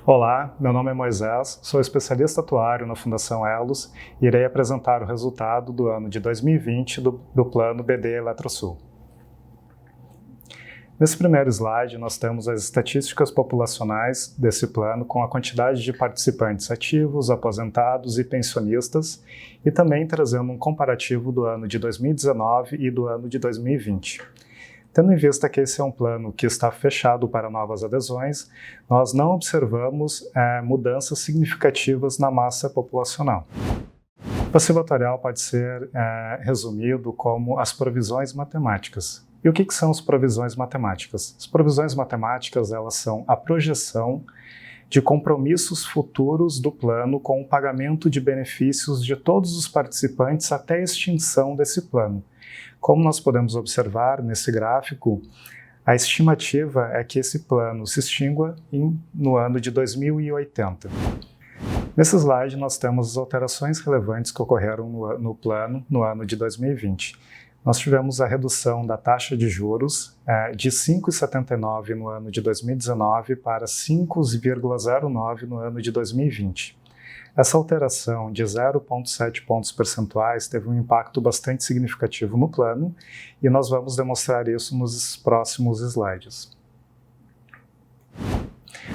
Olá, meu nome é Moisés, sou especialista atuário na Fundação Elos e irei apresentar o resultado do ano de 2020 do Plano BD Eletrosul. Nesse primeiro slide, nós temos as estatísticas populacionais desse plano com a quantidade de participantes ativos, aposentados e pensionistas, e também trazendo um comparativo do ano de 2019 e do ano de 2020. Tendo em vista que esse é um plano que está fechado para novas adesões, nós não observamos mudanças significativas na massa populacional. O passivo atuarial pode ser resumido como as provisões matemáticas. E o que são as provisões matemáticas? As provisões matemáticas, elas são a projeção de compromissos futuros do plano com o pagamento de benefícios de todos os participantes até a extinção desse plano. Como nós podemos observar nesse gráfico, a estimativa é que esse plano se extingua no ano de 2080. Nesse slide, nós temos as alterações relevantes que ocorreram no plano no ano de 2020. Nós tivemos a redução da taxa de juros de 5,79 no ano de 2019 para 5,09 no ano de 2020. Essa alteração de 0,7 pontos percentuais teve um impacto bastante significativo no plano e nós vamos demonstrar isso nos próximos slides.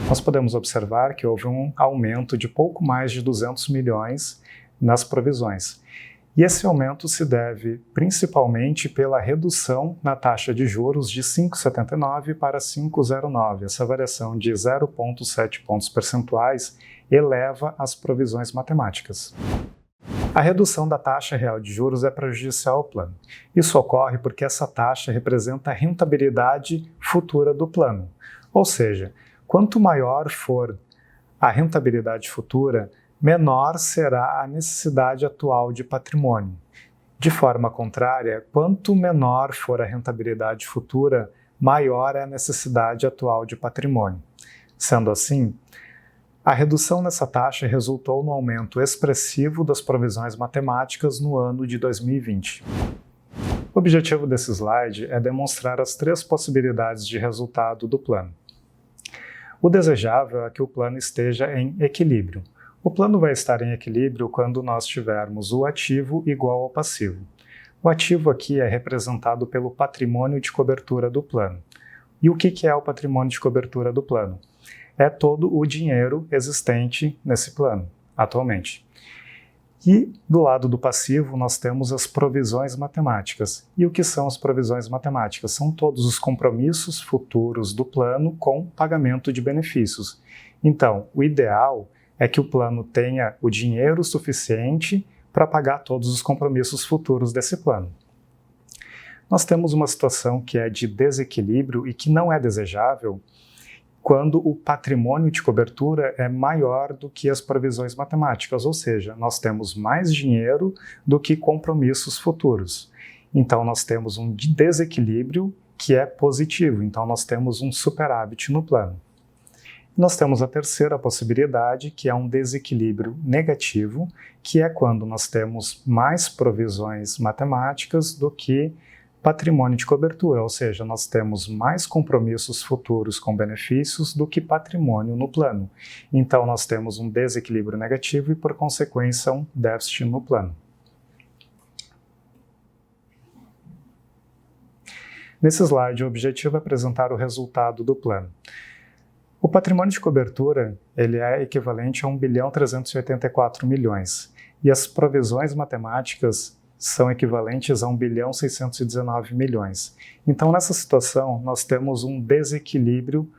Nós podemos observar que houve um aumento de pouco mais de 200 milhões nas provisões. E esse aumento se deve principalmente pela redução na taxa de juros de 5,79 para 5,09. Essa variação de 0,7 pontos percentuais eleva as provisões matemáticas. A redução da taxa real de juros é prejudicial ao plano. Isso ocorre porque essa taxa representa a rentabilidade futura do plano. Ou seja, quanto maior for a rentabilidade futura, menor será a necessidade atual de patrimônio. De forma contrária, quanto menor for a rentabilidade futura, maior é a necessidade atual de patrimônio. Sendo assim, a redução nessa taxa resultou no aumento expressivo das provisões matemáticas no ano de 2020. O objetivo desse slide é demonstrar as três possibilidades de resultado do plano. O desejável é que o plano esteja em equilíbrio. O plano vai estar em equilíbrio quando nós tivermos o ativo igual ao passivo. O ativo aqui é representado pelo patrimônio de cobertura do plano. E o que é o patrimônio de cobertura do plano? É todo o dinheiro existente nesse plano, atualmente. E do lado do passivo nós temos as provisões matemáticas. E o que são as provisões matemáticas? São todos os compromissos futuros do plano com pagamento de benefícios. Então, o ideal é que o plano tenha o dinheiro suficiente para pagar todos os compromissos futuros desse plano. Nós temos uma situação que é de desequilíbrio e que não é desejável quando o patrimônio de cobertura é maior do que as provisões matemáticas, ou seja, nós temos mais dinheiro do que compromissos futuros. Então, nós temos um desequilíbrio que é positivo, então nós temos um superávit no plano. Nós temos a terceira possibilidade, que é um desequilíbrio negativo, que é quando nós temos mais provisões matemáticas do que patrimônio de cobertura, ou seja, nós temos mais compromissos futuros com benefícios do que patrimônio no plano. Então, nós temos um desequilíbrio negativo e, por consequência, um déficit no plano. Nesse slide, o objetivo é apresentar o resultado do plano. O patrimônio de cobertura ele é equivalente a 1.384 bilhões e as provisões matemáticas são equivalentes a 1.619 bilhões. Então, nessa situação, nós temos um desequilíbrio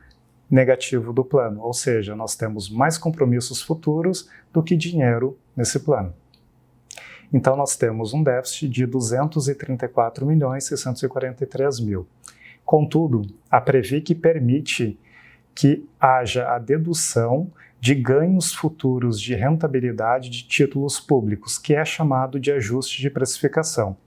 negativo do plano, ou seja, nós temos mais compromissos futuros do que dinheiro nesse plano. Então, nós temos um déficit de 234.643.000. Contudo, a Previc permite que haja a dedução de ganhos futuros de rentabilidade de títulos públicos, que é chamado de ajuste de precificação.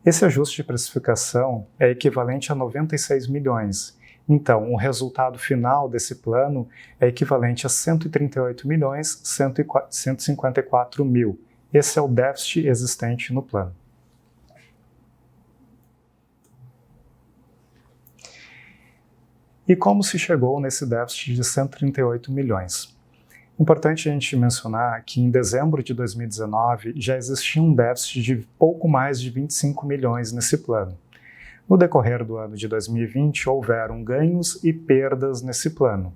Esse ajuste de precificação é equivalente a 96 milhões. Então, o resultado final desse plano é equivalente a 138.154.000. Esse é o déficit existente no plano. E como se chegou nesse déficit de 138 milhões? Importante a gente mencionar que em dezembro de 2019 já existia um déficit de pouco mais de 25 milhões nesse plano. No decorrer do ano de 2020, houveram ganhos e perdas nesse plano.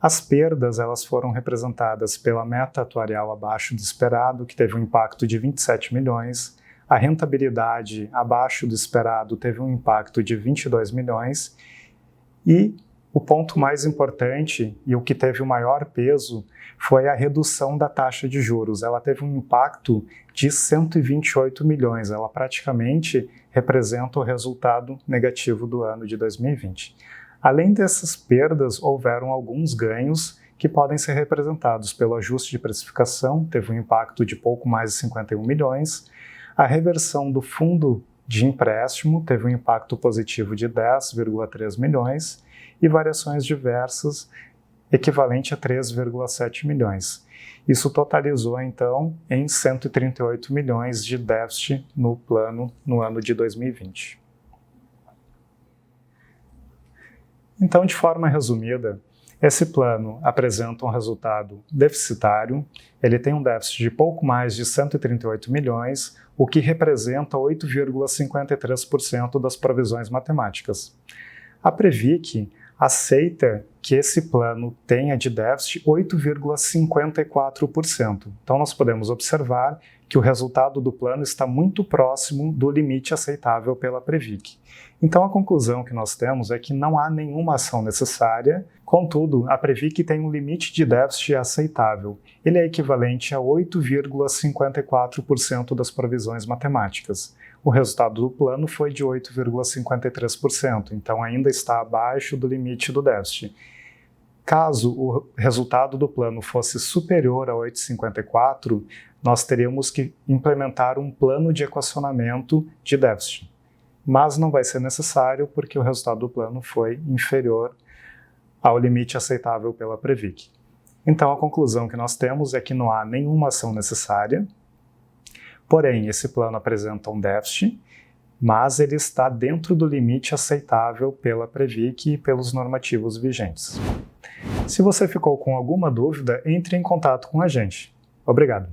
As perdas elas foram representadas pela meta atuarial abaixo do esperado, que teve um impacto de 27 milhões, a rentabilidade abaixo do esperado teve um impacto de 22 milhões, e o ponto mais importante e o que teve o maior peso foi a redução da taxa de juros. Ela teve um impacto de 128 milhões, ela praticamente representa o resultado negativo do ano de 2020. Além dessas perdas, houveram alguns ganhos que podem ser representados pelo ajuste de precificação, teve um impacto de pouco mais de 51 milhões, a reversão do fundo de empréstimo teve um impacto positivo de 10,3 milhões e variações diversas equivalente a 3,7 milhões. Isso totalizou, então, em 138 milhões de déficit no plano no ano de 2020. Então, de forma resumida, esse plano apresenta um resultado deficitário, ele tem um déficit de pouco mais de 138 milhões, o que representa 8,53% das provisões matemáticas. A Previc aceita que esse plano tenha de déficit 8,54%. Então, nós podemos observar que o resultado do plano está muito próximo do limite aceitável pela Previc. Então, a conclusão que nós temos é que não há nenhuma ação necessária, contudo, a Previc tem um limite de déficit aceitável. Ele é equivalente a 8,54% das provisões matemáticas. O resultado do plano foi de 8,53%, então ainda está abaixo do limite do déficit. Caso o resultado do plano fosse superior a 8,54%, nós teríamos que implementar um plano de equacionamento de déficit. Mas não vai ser necessário porque o resultado do plano foi inferior ao limite aceitável pela Previc. Então, a conclusão que nós temos é que não há nenhuma ação necessária, porém, esse plano apresenta um déficit, mas ele está dentro do limite aceitável pela Previc e pelos normativos vigentes. Se você ficou com alguma dúvida, entre em contato com a gente. Obrigado!